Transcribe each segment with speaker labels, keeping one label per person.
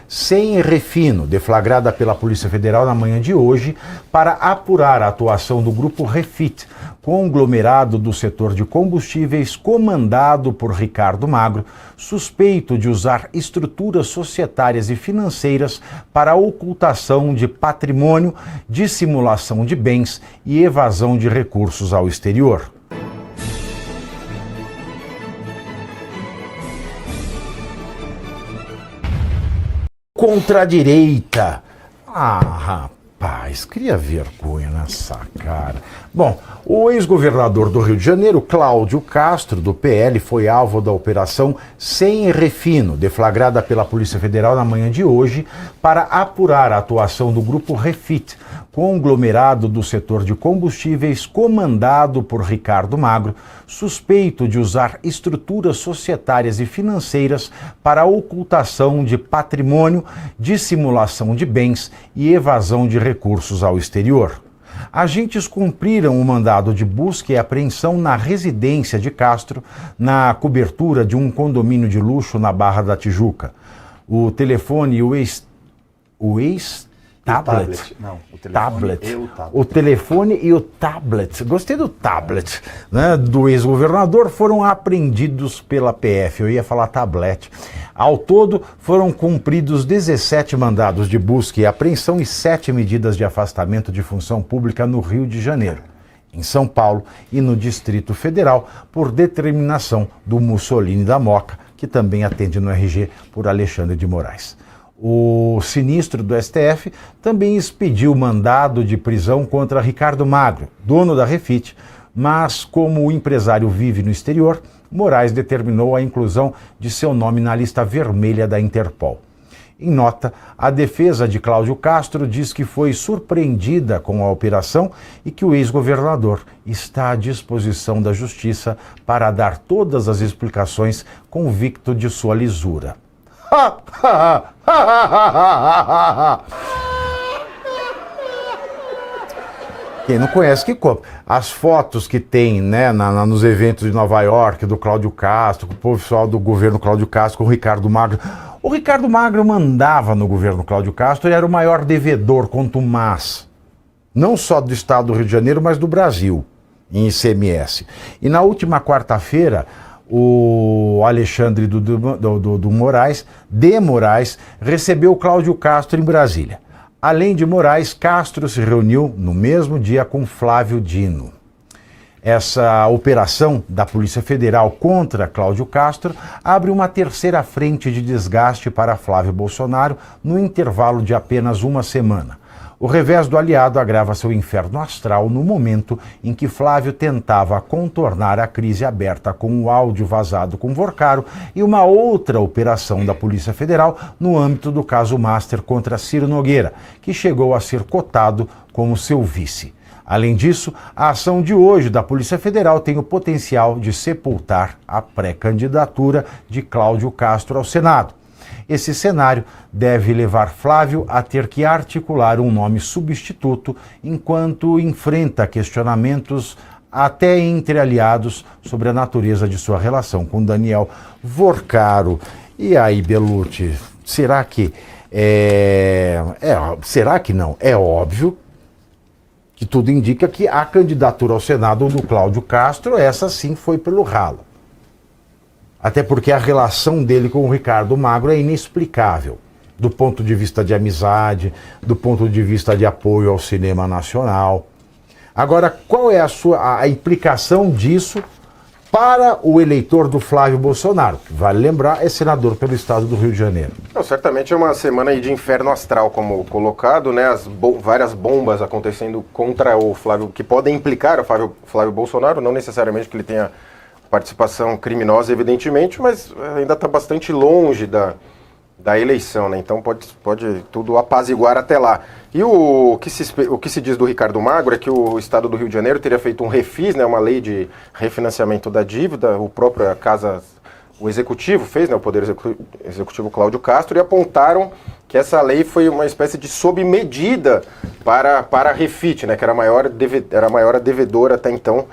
Speaker 1: sem refino, deflagrada pela Polícia Federal na manhã de hoje para apurar a atuação do Grupo Refit, conglomerado do setor de combustíveis comandado por Ricardo Magro, suspeito de usar estruturas societárias e financeiras para a ocultação de patrimônio, dissimulação de bens e evasão de recursos ao exterior. Contra a direita. Ah, rapaz, cria vergonha nessa cara. Bom, o ex-governador do Rio de Janeiro, Cláudio Castro, do PL, foi alvo da operação Sem Refino, deflagrada pela Polícia Federal na manhã de hoje para apurar a atuação do Grupo Refit, conglomerado do setor de combustíveis comandado por Ricardo Magro, suspeito de usar estruturas societárias e financeiras para a ocultação de patrimônio, dissimulação de bens e evasão de recursos ao exterior. Agentes cumpriram o mandado de busca e apreensão na residência de Castro, na cobertura de um condomínio de luxo na Barra da Tijuca. O telefone e o tablet.
Speaker 2: Não,
Speaker 1: o telefone e o tablet. Gostei do tablet, né, do ex-governador, foram apreendidos pela PF. Eu ia falar tablet. Ao todo, foram cumpridos 17 mandados de busca e apreensão e 7 medidas de afastamento de função pública no Rio de Janeiro, em São Paulo e no Distrito Federal, por determinação do Mussolini da Moca, que também atende no RG por Alexandre de Moraes. O sinistro do STF também expediu mandado de prisão contra Ricardo Magro, dono da Refit, mas como o empresário vive no exterior, Moraes determinou a inclusão de seu nome na lista vermelha da Interpol. Em nota, a defesa de Cláudio Castro diz que foi surpreendida com a operação e que o ex-governador está à disposição da Justiça para dar todas as explicações, convicto de sua lisura. Quem não conhece que compra. As fotos que tem, né, nos eventos de Nova York, do Cláudio Castro, com o pessoal do governo Cláudio Castro, com o Ricardo Magro. O Ricardo Magro mandava no governo Cláudio Castro e era o maior devedor contumaz, não só do estado do Rio de Janeiro, mas do Brasil, em ICMS. E na última quarta-feira, o Alexandre do Moraes, de Moraes, recebeu Cláudio Castro em Brasília. Além de Moraes, Castro se reuniu no mesmo dia com Flávio Dino. Essa operação da Polícia Federal contra Cláudio Castro abre uma terceira frente de desgaste para Flávio Bolsonaro no intervalo de apenas uma semana. O revés do aliado agrava seu inferno astral no momento em que Flávio tentava contornar a crise aberta com o áudio vazado com Vorcaro e uma outra operação da Polícia Federal no âmbito do caso Master contra Ciro Nogueira, que chegou a ser cotado como seu vice. Além disso, a ação de hoje da Polícia Federal tem o potencial de sepultar a pré-candidatura de Cláudio Castro ao Senado. Esse cenário deve levar Flávio a ter que articular um nome substituto enquanto enfrenta questionamentos até entre aliados sobre a natureza de sua relação com Daniel Vorcaro. E aí, Belucci, será que será que não? É óbvio que tudo indica que a candidatura ao Senado do Cláudio Castro, essa sim foi pelo ralo. Até porque a relação dele com o Ricardo Magro é inexplicável, do ponto de vista de amizade, do ponto de vista de apoio ao cinema nacional. Agora, qual é a implicação disso para o eleitor do Flávio Bolsonaro, que, vale lembrar, é senador pelo estado do Rio de Janeiro?
Speaker 2: Não, certamente é uma semana aí de inferno astral, como colocado, né? Várias bombas acontecendo contra o Flávio, que podem implicar o Flávio Bolsonaro, não necessariamente que ele tenha participação criminosa, evidentemente, mas ainda está bastante longe da eleição, né? Então pode tudo apaziguar até lá. E o que se diz do Ricardo Magro é que o Estado do Rio de Janeiro teria feito um refis, né, uma lei de refinanciamento da dívida, o Executivo fez, né, o Poder Executivo Cláudio Castro, e apontaram que essa lei foi uma espécie de sob-medida para a Refit, né, que era a maior devedora até então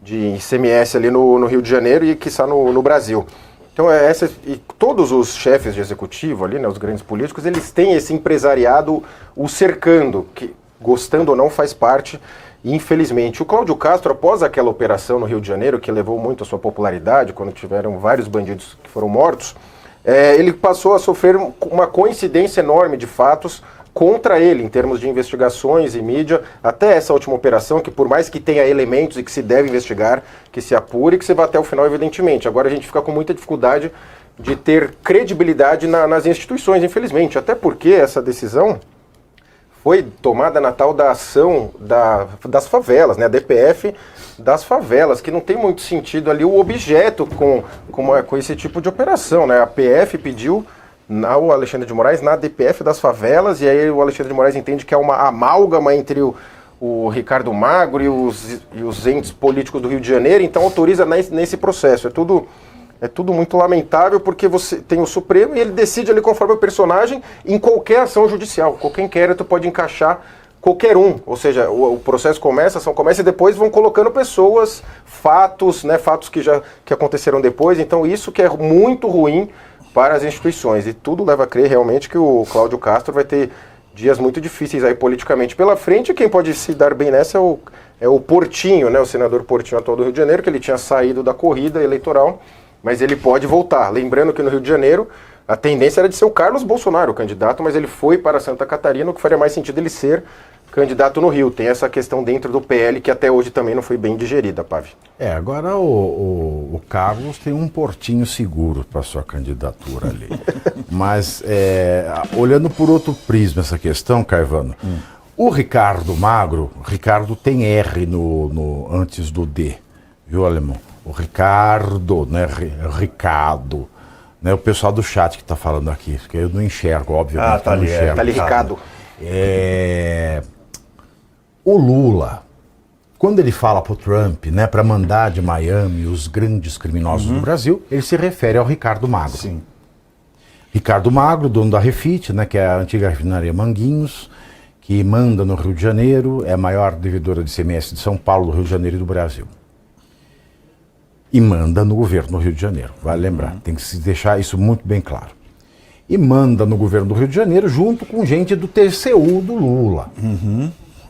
Speaker 2: de ICMS ali no Rio de Janeiro e quiçá no Brasil. Então, e todos os chefes de executivo ali, né, os grandes políticos, eles têm esse empresariado o cercando, que, gostando ou não, faz parte, infelizmente. O Cláudio Castro, após aquela operação no Rio de Janeiro, que levou muito a sua popularidade, quando tiveram vários bandidos que foram mortos, ele passou a sofrer uma coincidência enorme de fatos contra ele, em termos de investigações e mídia, até essa última operação, que por mais que tenha elementos e que se deve investigar, que se apure e que se vá até o final, evidentemente. Agora a gente fica com muita dificuldade de ter credibilidade nas instituições, infelizmente, até porque essa decisão foi tomada na tal da ação das favelas, né, a DPF das favelas, que não tem muito sentido ali o objeto com esse tipo de operação, né? A PF pediu ao Alexandre de Moraes na DPF das favelas, e aí o Alexandre de Moraes entende que é uma amálgama entre o Ricardo Magro e os entes políticos do Rio de Janeiro, então autoriza nesse processo. É tudo muito lamentável, porque você tem o Supremo e ele decide ali conforme o personagem em qualquer ação judicial. Qualquer inquérito pode encaixar qualquer um. Ou seja, o processo começa, a ação começa e depois vão colocando pessoas, fatos, né, fatos que aconteceram depois. Então isso que é muito ruim para as instituições. E tudo leva a crer realmente que o Cláudio Castro vai ter dias muito difíceis aí politicamente pela frente. E quem pode se dar bem nessa é o Portinho, né, o senador Portinho atual do Rio de Janeiro, que ele tinha saído da corrida eleitoral, mas ele pode voltar. Lembrando que no Rio de Janeiro a tendência era de ser o Carlos Bolsonaro o candidato, mas ele foi para Santa Catarina, o que faria mais sentido ele ser candidato no Rio. Tem essa questão dentro do PL que até hoje também não foi bem digerida, Pavi.
Speaker 1: Agora o Carlos tem um portinho seguro para sua candidatura ali. Mas, olhando por outro prisma essa questão, Caivano, o Ricardo Magro, Ricardo tem R no antes do D, viu, Alemão? O Ricardo, né, Ricardo, né, o pessoal do chat que está falando aqui, que eu não enxergo, obviamente.
Speaker 2: Tá ali, tá ali, Ricardo.
Speaker 1: O Lula, quando ele fala para o Trump, né, para mandar de Miami os grandes criminosos do Brasil, ele se refere ao Ricardo Magro.
Speaker 3: Sim.
Speaker 1: Ricardo Magro, dono da Refit, né, que é a antiga refinaria Manguinhos, que manda no Rio de Janeiro, é a maior devedora de ICMS de São Paulo, do Rio de Janeiro e do Brasil. E manda no governo do Rio de Janeiro, vale lembrar, tem que se deixar isso muito bem claro. E manda no governo do Rio de Janeiro junto com gente do TCU do Lula.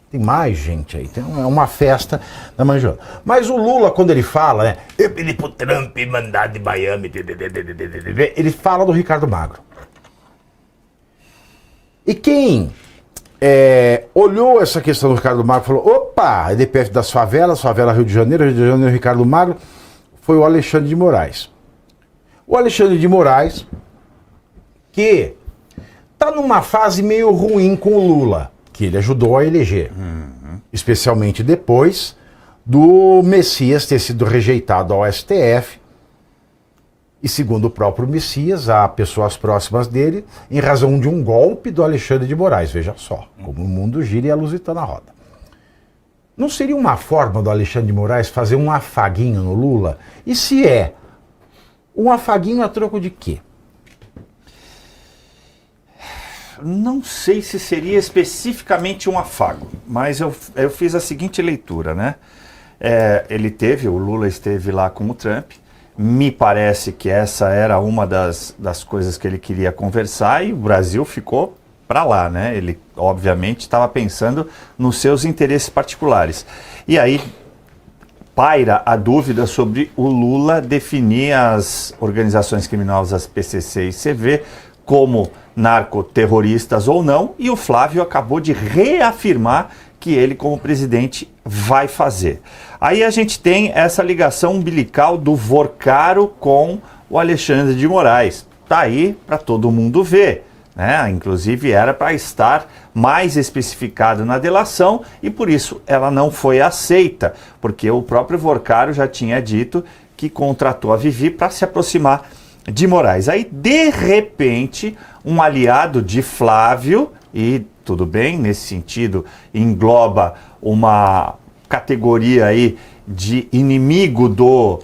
Speaker 1: Tem mais gente aí, é uma festa da manjona. Mas o Lula, quando ele fala, né, eu pedi pro Trump mandar de Miami, ele fala do Ricardo Magro. E quem olhou essa questão do Ricardo Magro e falou, opa, EDPF das favelas, favela Rio de Janeiro, Ricardo Magro, foi o Alexandre de Moraes. O Alexandre de Moraes, que está numa fase meio ruim com o Lula, que ele ajudou a eleger. Especialmente depois do Messias ter sido rejeitado ao STF. E segundo o próprio Messias, há pessoas próximas dele, em razão de um golpe do Alexandre de Moraes. Veja só, como o mundo gira e a luzita na roda. Não seria uma forma do Alexandre de Moraes fazer um afaguinho no Lula? E se é, um afaguinho a troco de quê?
Speaker 3: Não sei se seria especificamente um afago, mas eu fiz a seguinte leitura, né? O Lula esteve lá com o Trump, me parece que essa era uma das coisas que ele queria conversar e o Brasil ficou para lá, né? Ele, obviamente, estava pensando nos seus interesses particulares. E aí paira a dúvida sobre o Lula definir as organizações criminosas PCC e CV como narcoterroristas ou não, e o Flávio acabou de reafirmar que ele, como presidente, vai fazer. Aí a gente tem essa ligação umbilical do Vorcaro com o Alexandre de Moraes. Tá aí para todo mundo ver, né? Inclusive era para estar mais especificado na delação e por isso ela não foi aceita, porque o próprio Vorcaro já tinha dito que contratou a Vivi para se aproximar de Moraes. Aí, de repente, um aliado de Flávio, e tudo bem, nesse sentido, engloba uma categoria aí de inimigo do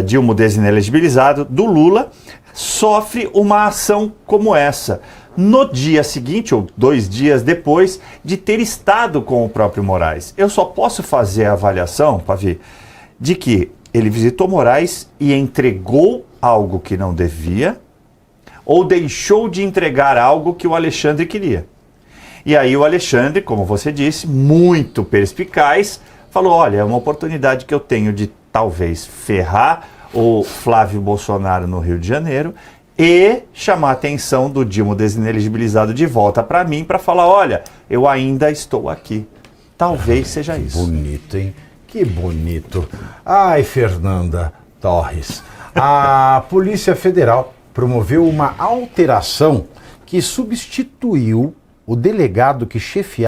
Speaker 3: Dilma desinelegibilizado, do Lula, sofre uma ação como essa. No dia seguinte, ou 2 dias depois, de ter estado com o próprio Moraes. Eu só posso fazer a avaliação, Pavi, de que ele visitou Moraes e entregou algo que não devia ou deixou de entregar algo que o Alexandre queria. E aí o Alexandre, como você disse, muito perspicaz, falou, olha, é uma oportunidade que eu tenho de talvez ferrar o Flávio Bolsonaro no Rio de Janeiro e chamar a atenção do Dilma desinelegibilizado de volta para mim para falar, olha, eu ainda estou aqui. Talvez seja isso.
Speaker 1: Bonito, hein? Que bonito. Ai, Fernanda Torres. A Polícia Federal promoveu uma alteração que substituiu o delegado que chefiava